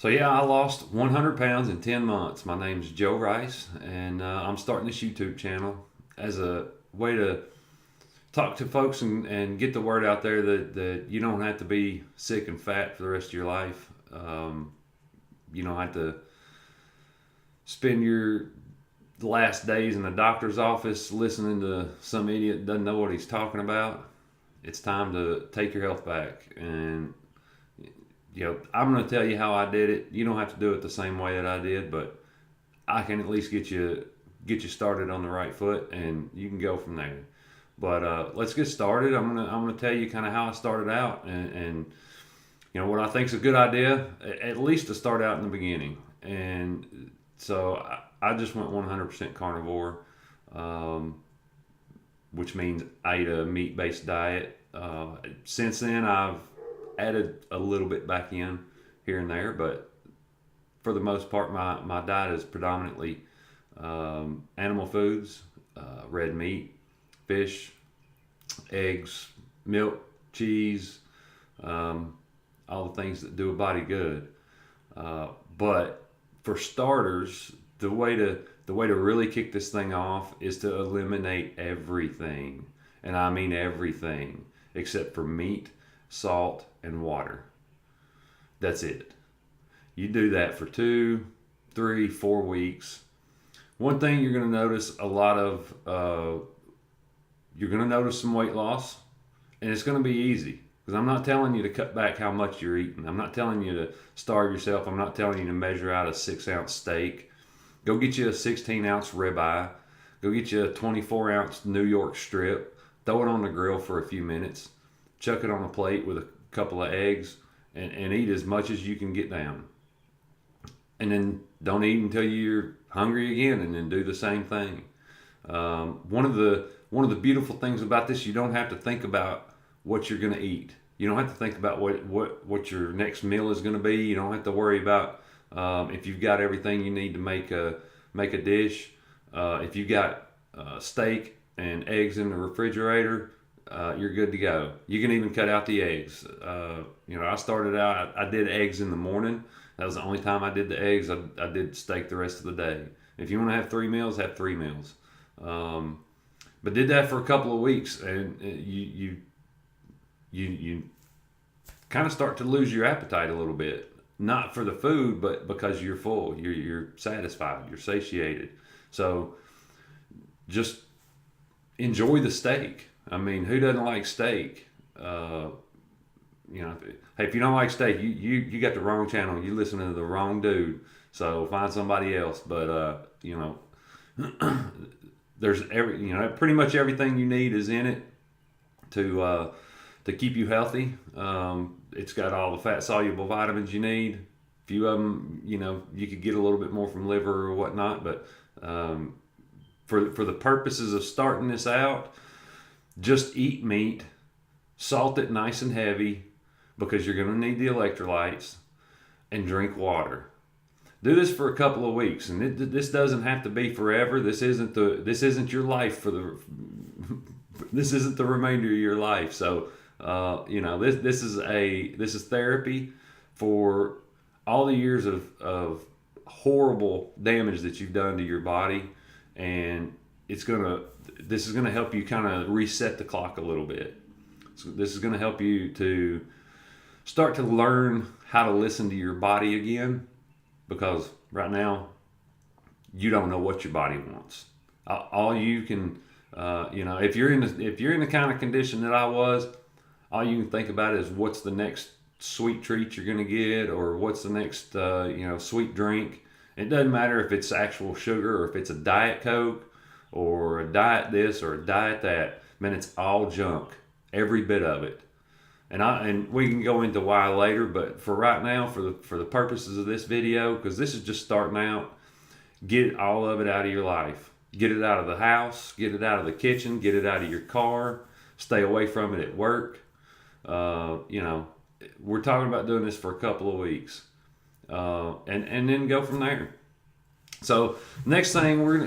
So yeah, I lost 100 pounds in 10 months. My name's Joe Rice, and I'm starting this YouTube channel as a way to talk to folks and get the word out there that you don't have to be sick and fat for the rest of your life. You don't have to spend your last days in the doctor's office listening to some idiot that doesn't know what he's talking about. It's time to take your health back, and I'm going to tell you how I did it. You don't have to do it the same way that I did, but I can at least get you started on the right foot, and you can go from there. But let's get started. I'm gonna tell you kind of how I started out, and what I think is a good idea, at least to start out in the beginning. And so I just went 100% carnivore, um, which means I eat a meat-based diet. Since then, I've added a little bit back in here and there, but for the most part, my diet is predominantly animal foods, red meat, fish, eggs, milk, cheese, all the things that do a body good. But for starters, the way to really kick this thing off is to eliminate everything, and I mean everything except for meat, salt, and water. That's it. You do that for 2, 3, 4 weeks. One thing you're going to notice you're going to notice some weight loss, and it's going to be easy because I'm not telling you to cut back how much you're eating. I'm not telling you to starve yourself. I'm not telling you to measure out a 6-ounce steak. Go get you a 16-ounce ribeye. Go get you a 24-ounce New York strip. Throw it on the grill for a few minutes. Chuck it on a plate with a couple of eggs, and eat as much as you can get down. And then don't eat until you're hungry again, and then do the same thing. One of the beautiful things about this, you don't have to think about what you're going to eat. You don't have to think about what your next meal is going to be. You don't have to worry about if you've got everything you need to make a dish. If you've got steak and eggs in the refrigerator, you're good to go. You can even cut out the eggs. I started out, I did eggs in the morning. That was the only time I did the eggs. I did steak the rest of the day. If you want to have 3 meals, have 3 meals. But did that for a couple of weeks, and you kind of start to lose your appetite a little bit. Not for the food, but because you're full, you're satisfied, you're satiated. So just enjoy the steak. I mean, who doesn't like steak? Hey, if you don't like steak, you got the wrong channel. You listening to the wrong dude. So find somebody else. But there's pretty much everything you need is in it to keep you healthy. It's got all the fat soluble vitamins you need. A few of them, you could get a little bit more from liver or whatnot. But for the purposes of starting this out, just eat meat, salt it nice and heavy because you're going to need the electrolytes, and drink water. Do this for a couple of weeks, and this doesn't have to be forever. This isn't your life this isn't the remainder of your life. So this is therapy for all the years of horrible damage that you've done to your body, and this is gonna help you kind of reset the clock a little bit. So this is gonna help you to start to learn how to listen to your body again, because right now you don't know what your body wants. All you can, if you're in the kind of condition that I was, all you can think about is what's the next sweet treat you're gonna get, or what's the next sweet drink. It doesn't matter if it's actual sugar or if it's a Diet Coke or a diet this or a diet that. Man, it's all junk, every bit of it. And we can go into why later, but for right now, for the purposes of this video, because this is just starting out, get all of it out of your life. Get it out of the house, get it out of the kitchen, get it out of your car, stay away from it at work. We're talking about doing this for a couple of weeks, and then go from there. So next thing, you're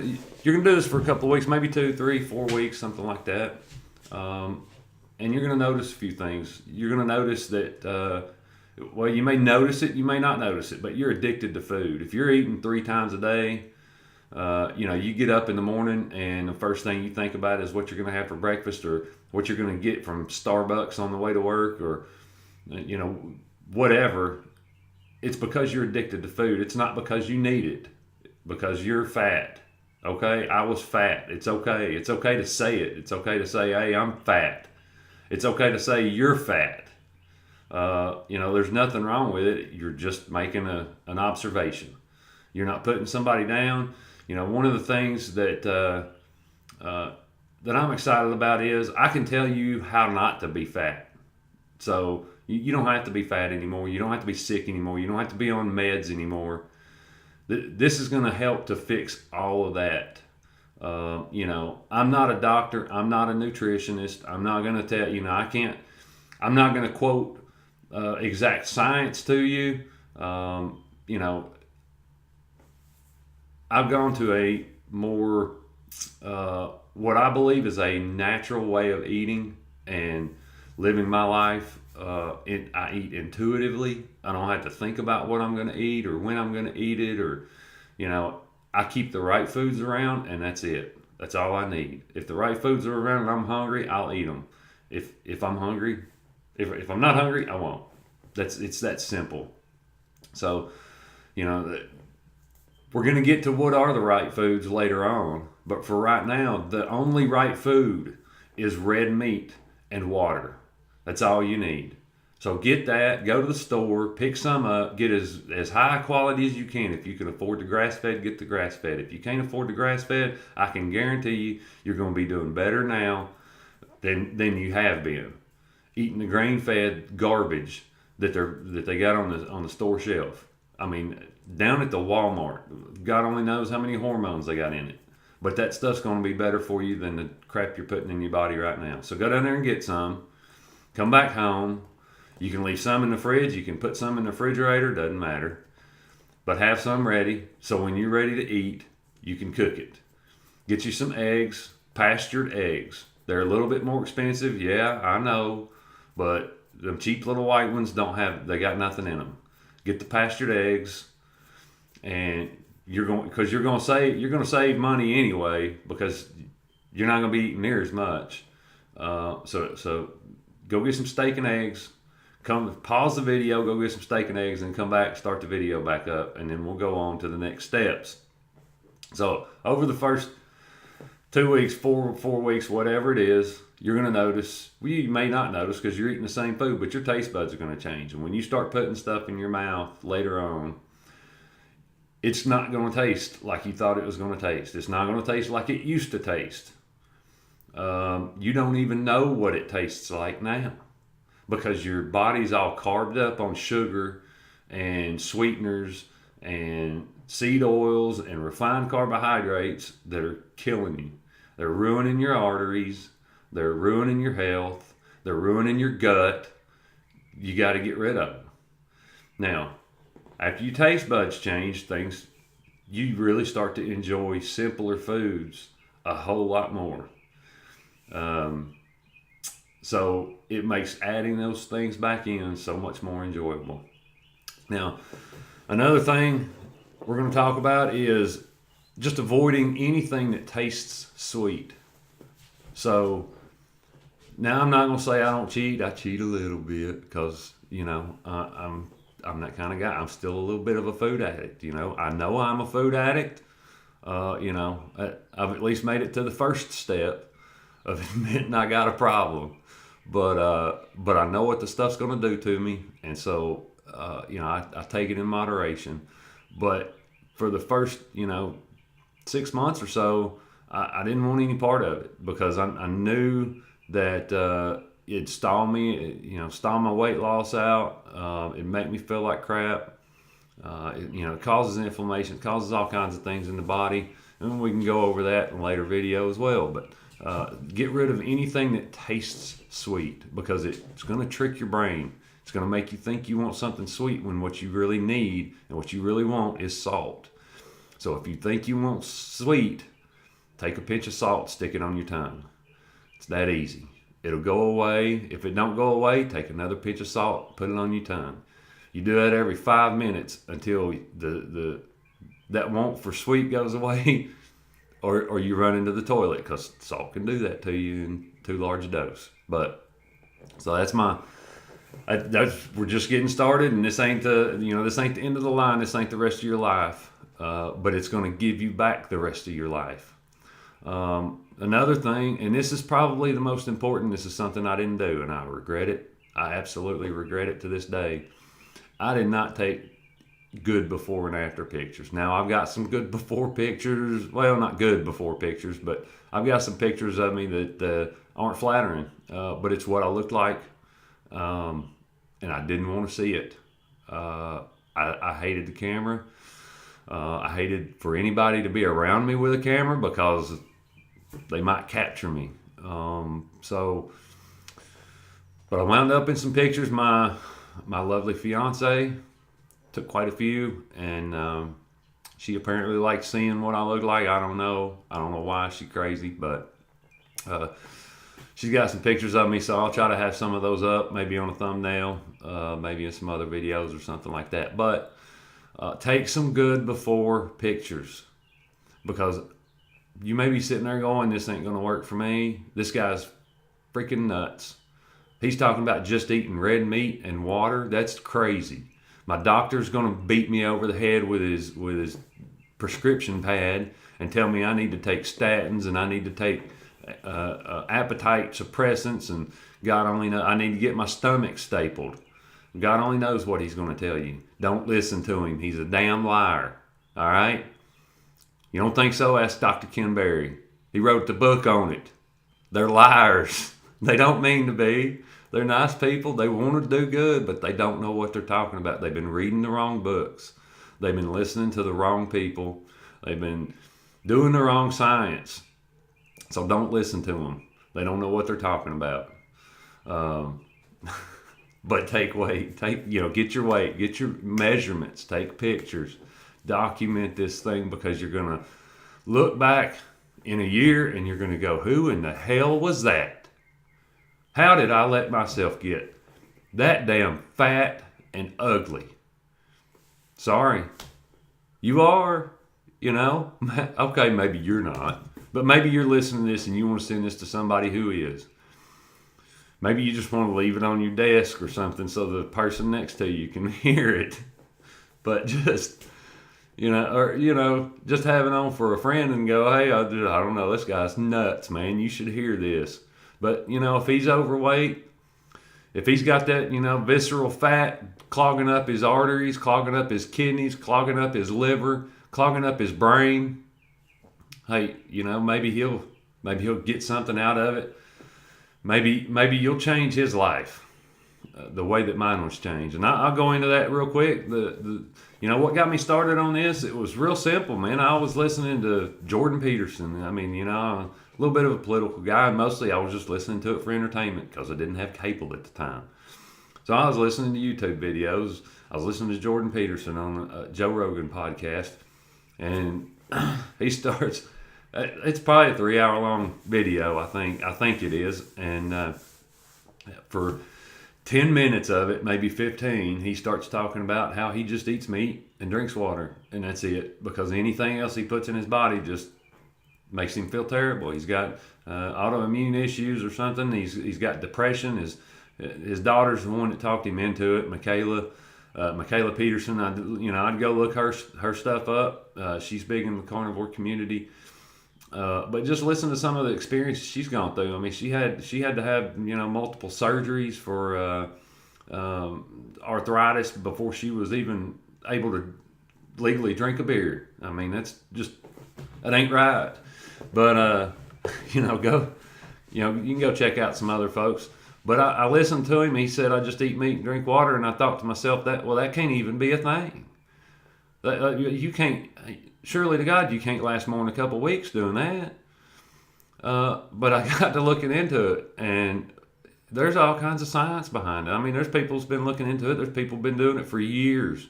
gonna do this for a couple of weeks, maybe 2, 3, 4 weeks, something like that. And you're gonna notice a few things. You're gonna notice that Well, you may notice it, you may not notice it, but you're addicted to food. If you're eating 3 times a day, you get up in the morning and the first thing you think about is what you're going to have for breakfast or what you're going to get from Starbucks on the way to work or, whatever. It's because you're addicted to food. It's not because you need it, because you're fat. Okay? I was fat. It's okay. It's okay to say it. It's okay to say, hey, I'm fat. It's okay to say you're fat. There's nothing wrong with it. You're just making an observation. You're not putting somebody down. One of the things that I'm excited about is I can tell you how not to be fat. So you don't have to be fat anymore. You don't have to be sick anymore. You don't have to be on meds anymore. This is going to help to fix all of that. I'm not a doctor. I'm not a nutritionist. I'm not going to tell I'm not going to quote exact science to you. I've gone to a more what I believe is a natural way of eating and living my life. I eat intuitively. I don't have to think about what I'm going to eat or when I'm going to eat it, or I keep the right foods around, and that's it. That's all I need. If the right foods are around and I'm hungry, I'll eat them. If I'm hungry, if I'm not hungry, I won't. It's that simple. So, we're going to get to what are the right foods later on. But for right now, the only right food is red meat and water. That's all you need. So get that, go to the store, pick some up, get as high quality as you can. If you can afford the grass-fed, get the grass-fed. If you can't afford the grass-fed, I can guarantee you're going to be doing better now than you have been. Eating the grain-fed garbage that they got on the store shelf. I mean, down at the Walmart, God only knows how many hormones they got in it. But that stuff's going to be better for you than the crap you're putting in your body right now. So go down there and get some. Come back home. You can leave some in the fridge. You can put some in the refrigerator. Doesn't matter. But have some ready. So when you're ready to eat, you can cook it. Get you some eggs. Pastured eggs. They're a little bit more expensive. Yeah, I know. But the cheap little white ones they got nothing in them. Get the pastured eggs. And you're going to save money anyway, because you're not going to be eating near as much. So go get some steak and eggs. Pause the video, go get some steak and eggs, and come back, start the video back up, and then we'll go on to the next steps. So over the first 2 weeks, 4 weeks, whatever it is, you're going to notice. Well, you may not notice because you're eating the same food, but your taste buds are going to change. And when you start putting stuff in your mouth later on, it's not going to taste like you thought it was going to taste. It's not going to taste like it used to taste. You don't even know what it tastes like now, because your body's all carved up on sugar and sweeteners and seed oils and refined carbohydrates that are killing you. They're ruining your arteries. They're ruining your health. They're ruining your gut. You got to get rid of them. Now, after your taste buds change, you really start to enjoy simpler foods a whole lot more. So it makes adding those things back in so much more enjoyable. Now, another thing we're going to talk about is just avoiding anything that tastes sweet. So now I'm not going to say I don't cheat. I cheat a little bit because, I'm that kind of guy. I'm still a little bit of a food addict. I know I'm a food addict. I've at least made it to the first step of admitting I got a problem. But I know what the stuff's going to do to me, and so I take it in moderation. But for the first 6 months or so, I didn't want any part of it, because I knew that it'd stall me, stall my weight loss out. It'd make me feel like crap. It causes inflammation, it causes all kinds of things in the body, and we can go over that in a later video as well. But get rid of anything that tastes sweet, because it's going to trick your brain. It's going to make you think you want something sweet when what you really need and what you really want is salt. So if you think you want sweet, take a pinch of salt, stick it on your tongue. It's that easy. It'll go away. If it don't go away, take another pinch of salt, put it on your tongue. You do that every 5 minutes until that want for sweet goes away, or you run into the toilet, because salt can do that to you in too large a dose. But so we're just getting started, and this ain't the end of the line. This ain't the rest of your life, but it's going to give you back the rest of your life. Another thing, and this is probably the most important. This is something I didn't do, and I regret it. I absolutely regret it to this day. I did not take good before and after pictures. Now, I've got some good before pictures. Well, not good before pictures, but I've got some pictures of me that aren't flattering, but it's what I looked like, and I didn't want to see it. I hated the camera. I hated for anybody to be around me with a camera because they might capture me. But I wound up in some pictures. My lovely fiance took quite a few, and she apparently likes seeing what I look like. I don't know why. She's crazy, but she's got some pictures of me, so I'll try to have some of those up, maybe on a thumbnail, maybe in some other videos or something like that. But take some good before pictures, because you may be sitting there going, this ain't going to work for me. This guy's freaking nuts. He's talking about just eating red meat and water. That's crazy. My doctor's going to beat me over the head with his prescription pad and tell me I need to take statins and I need to take appetite suppressants, and God only knows I need to get my stomach stapled. God only knows what he's going to tell you. Don't listen to him. He's a damn liar. All right? You don't think so? Ask Dr. Ken Berry. He wrote the book on it. They're liars. They don't mean to be. They're nice people. They want to do good, but they don't know what they're talking about. They've been reading the wrong books. They've been listening to the wrong people. They've been doing the wrong science. So don't listen to them. They don't know what they're talking about. But take weight. Get your weight. Get your measurements. Take pictures. Document this thing, because you're going to look back in a year and you're going to go, who in the hell was that? How did I let myself get that damn fat and ugly? Sorry. You are, Okay, maybe you're not. But maybe you're listening to this and you want to send this to somebody who is. Maybe you just want to leave it on your desk or something so the person next to you can hear it. But just, just have it on for a friend and go, hey, I don't know, this guy's nuts, man. You should hear this. But, if he's overweight, if he's got that, visceral fat clogging up his arteries, clogging up his kidneys, clogging up his liver, clogging up his brain, hey, maybe he'll get something out of it. Maybe you'll change his life the way that mine was changed. And I'll go into that real quick. What got me started on this? It was real simple, man. I was listening to Jordan Peterson. I mean, a little bit of a political guy. Mostly I was just listening to it for entertainment because I didn't have cable at the time. So I was listening to YouTube videos. I was listening to Jordan Peterson on a Joe Rogan podcast. And he starts, it's probably a 3-hour long video, I think it is. And for 10 minutes of it, maybe 15, he starts talking about how he just eats meat and drinks water, and that's it, because anything else he puts in his body just makes him feel terrible. He's got autoimmune issues or something. He's got depression. His daughter's the one that talked him into it, Michaela Peterson. I'd go look her stuff up. She's big in the carnivore community. But just listen to some of the experiences she's gone through. I mean, she had to have multiple surgeries for arthritis before she was even able to legally drink a beer. I mean, that ain't right. But you can go check out some other folks. But I listened to him. He said, I just eat meat and drink water, and I thought to myself that can't even be a thing. You can't. Surely to God, you can't last more than a couple of weeks doing that. But I got to looking into it, and there's all kinds of science behind it. I mean, there's people who's been looking into it. There's people been doing it for years.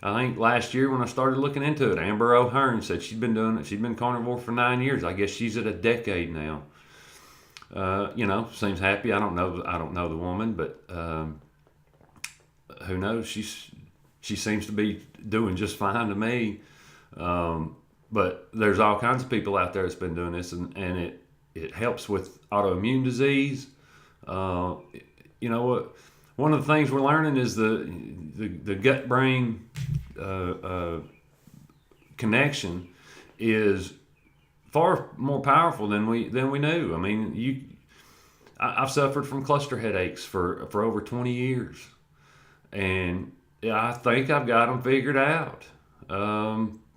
I think last year when I started looking into it, Amber O'Hearn said she'd been doing it. She'd been carnivore for 9 years. I guess she's at a decade now. Seems happy. I don't know the woman, but who knows? She seems to be doing just fine to me. But there's all kinds of people out there that's been doing this, and it helps with autoimmune disease. You know what? One of the things we're learning is the gut brain connection is far more powerful than we knew. I mean, I've suffered from cluster headaches for over 20 years, and I think I've got them figured out.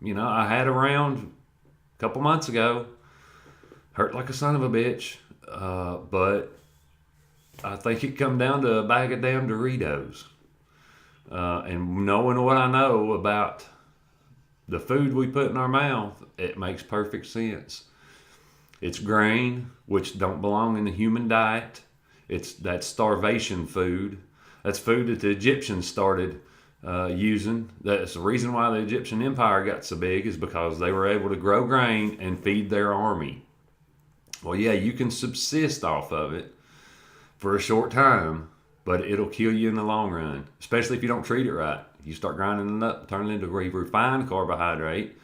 You know, I had a round a couple months ago, hurt like a son of a bitch, but I think it come down to a bag of damn Doritos. And knowing what I know about the food we put in our mouth, it makes perfect sense. It's grain, which don't belong in the human diet. That's starvation food. That's food that the Egyptians started using. That's the reason why the Egyptian Empire got so big, is because they were able to grow grain and feed their army. Well, yeah, you can subsist off of it for a short time, but it'll kill you in the long run, especially if you don't treat it right. You start grinding it up, turning it into refined carbohydrate,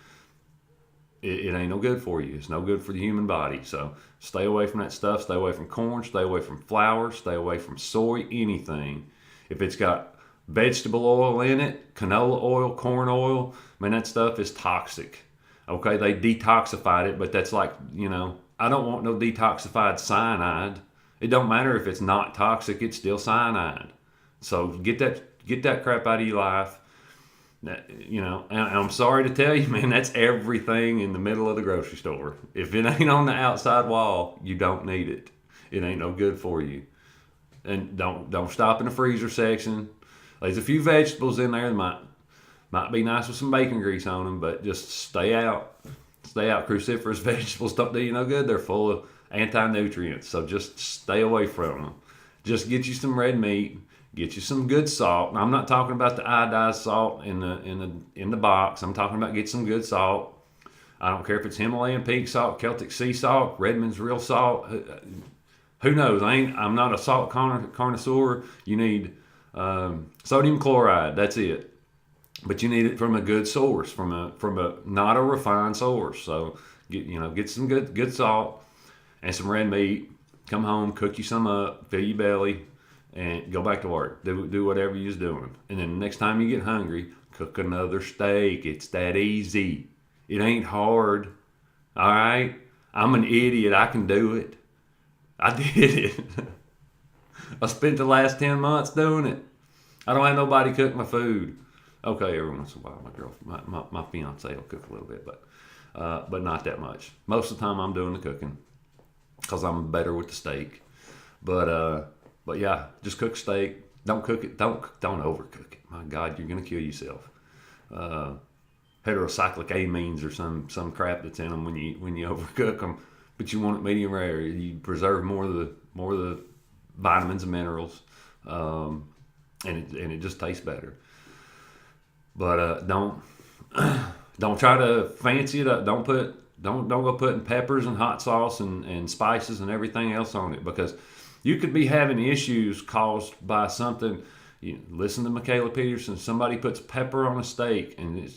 it ain't no good for you. It's no good for the human body. So stay away from that stuff. Stay away from corn. Stay away from flour. Stay away from soy, anything. If it's got vegetable oil in it, canola oil, corn oil, man, that stuff is toxic. Okay, they detoxified it, but that's like, you know, I don't want no detoxified cyanide. It don't matter if it's not toxic, it's still cyanide. So get that crap out of your life. You know, and I'm sorry to tell you, man, that's everything in the middle of the grocery store. If it ain't on the outside wall, you don't need it. It ain't no good for you. And don't stop in the freezer section. There's a few vegetables in there that might be nice with some bacon grease on them, but just stay out. Stay out. Cruciferous vegetables don't do you no good. They're full of anti-nutrients, so just stay away from them. Just get you some red meat. Get you some good salt. Now, I'm not talking about the iodized salt in the box. I'm talking about get some good salt. I don't care if it's Himalayan pink salt, Celtic sea salt, Redmond's real salt. Who knows? I'm not a salt connoisseur. You need sodium chloride. That's it. But you need it from a good source, from a not a refined source. So get some good salt and some red meat. Come home, cook you some up, fill your belly, and go back to work. Do whatever you're doing. And then the next time you get hungry, cook another steak. It's that easy. It ain't hard. All right? I'm an idiot. I can do it. I did it. I spent the last 10 months doing it. I don't have nobody cook my food. Okay, every once in a while, my fiance will cook a little bit, but not that much. Most of the time, I'm doing the cooking because I'm better with the steak. But yeah, just cook steak. Don't cook it. Don't overcook it. My God, you're gonna kill yourself. Heterocyclic amines or some crap that's in them when you overcook them. But you want it medium rare. You preserve more of the vitamins and minerals, and it just tastes better. But don't try to fancy it up. Don't go putting peppers and hot sauce and spices and everything else on it, because you could be having issues caused by something. Listen to Michaela Peterson. Somebody puts pepper on a steak, and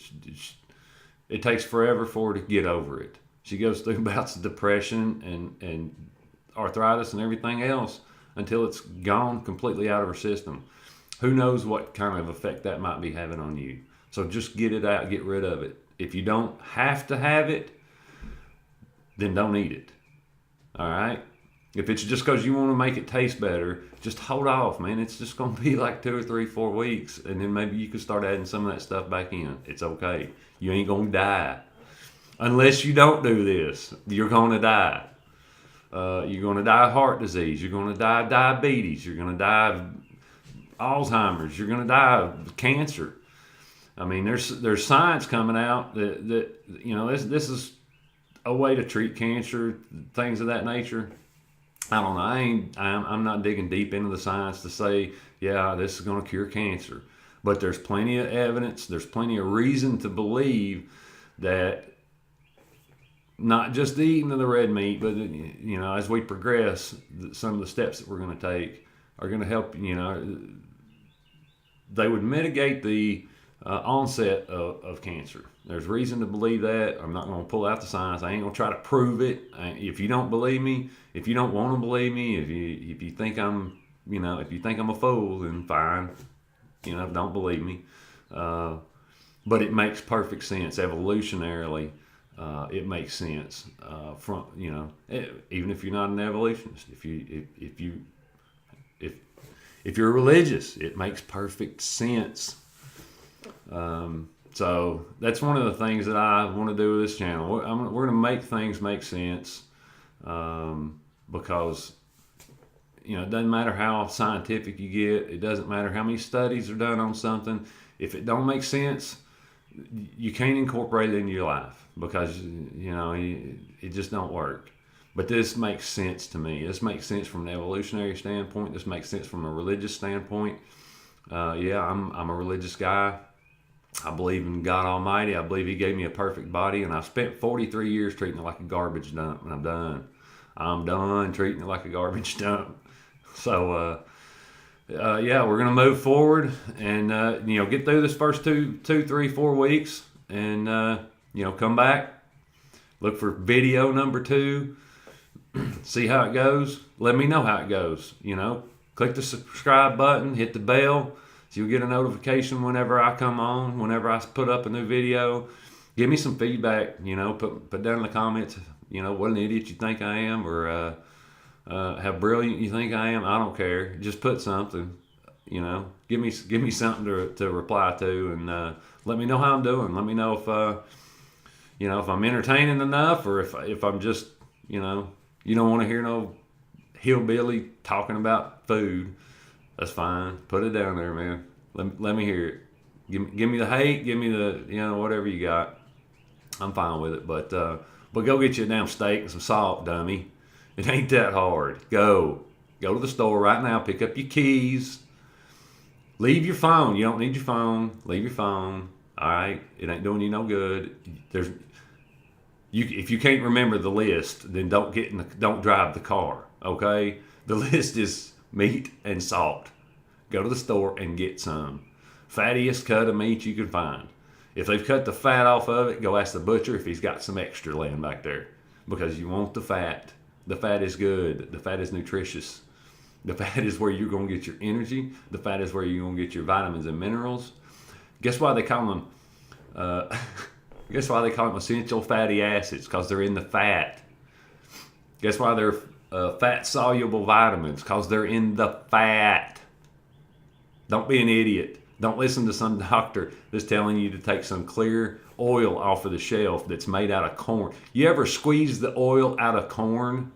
it takes forever for her to get over it. She goes through bouts of depression and arthritis and everything else until it's gone completely out of her system. Who knows what kind of effect that might be having on you. So just get it out, get rid of it. If you don't have to have it, then don't eat it. All right? If it's just because you want to make it taste better, just hold off, man. It's just going to be like 2 or 3, 4 weeks, and then maybe you can start adding some of that stuff back in. It's okay. You ain't going to die. Unless you don't do this, you're going to die. You're going to die of heart disease. You're going to die of diabetes. You're going to die of Alzheimer's. You're going to die of cancer. I mean, there's science coming out that this is a way to treat cancer, things of that nature. I don't know. I'm not digging deep into the science to say, yeah, this is going to cure cancer. But there's plenty of evidence. There's plenty of reason to believe that not just the eating of the red meat, but as we progress, some of the steps that we're going to take are going to help they would mitigate the onset of cancer. There's reason to believe that. I'm not going to pull out the science. I ain't going to try to prove it. If you don't believe me, if you don't want to believe me, if you think I'm, if you think I'm a fool, then fine. Don't believe me. But it makes perfect sense evolutionarily. It makes sense from even if you're not an evolutionist. If you're religious, it makes perfect sense. So that's one of the things that I want to do with this channel. We're going to make things make sense, because it doesn't matter how scientific you get. It doesn't matter how many studies are done on something. If it don't make sense, you can't incorporate it into your life, because it just don't work. But this makes sense to me. This makes sense from an evolutionary standpoint. This makes sense from a religious standpoint. I'm a religious guy. I believe in God Almighty. I believe He gave me a perfect body, and I've spent 43 years treating it like a garbage dump, and I'm done. I'm done treating it like a garbage dump. So, we're gonna move forward and get through this first 2, 3, 4 weeks, and come back, look for video number 2, see how it goes. Let me know how it goes. Click the subscribe button, hit the bell, so you'll get a notification whenever I come on, whenever I put up a new video. Give me some feedback. Put down in the comments. What an idiot you think I am, or how brilliant you think I am. I don't care. Just put something. Give me something to reply to, and let me know how I'm doing. Let me know if I'm entertaining enough, or if I'm just you don't want to hear no hillbilly talking about food. That's fine. Put it down there, man. Let me hear it. Give me the hate. Give me the whatever you got. I'm fine with it. But go get you a damn steak and some salt, dummy. It ain't that hard. Go to the store right now. Pick up your keys. Leave your phone. You don't need your phone. Leave your phone. All right. It ain't doing you no good. If you can't remember the list, then don't drive the car. Okay. The list is meat and salt. Go to the store and get some. Fattiest cut of meat you can find. If they've cut the fat off of it, go ask the butcher if he's got some extra laying back there, because you want the fat. The fat is good. The fat is nutritious. The fat is where you're going to get your energy. The fat is where you're going to get your vitamins and minerals. Guess why they call them essential fatty acids? Because they're in the fat. Guess why they're fat-soluble vitamins? Because they're in the fat. Don't be an idiot. Don't listen to some doctor that's telling you to take some clear oil off of the shelf that's made out of corn. You ever squeeze the oil out of corn?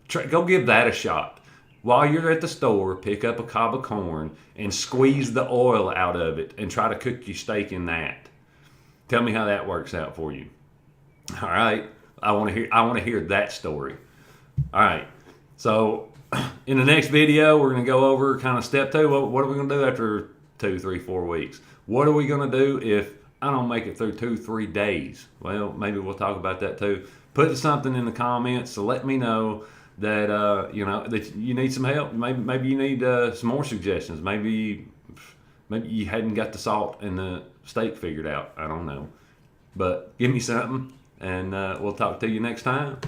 Go give that a shot. While you're at the store, pick up a cob of corn and squeeze the oil out of it and try to cook your steak in that. Tell me how that works out for you. All right. I want to hear that story. All right. So in the next video, we're going to go over kind of step 2. What are we going to do after 2, 3, 4 weeks? What are we going to do if I don't make it through 2, 3 days? Well, maybe we'll talk about that too. Put something in the comments to let me know that that you need some help. Maybe you need some more suggestions. Maybe you hadn't got the salt and the steak figured out. I don't know. But give me something, and we'll talk to you next time.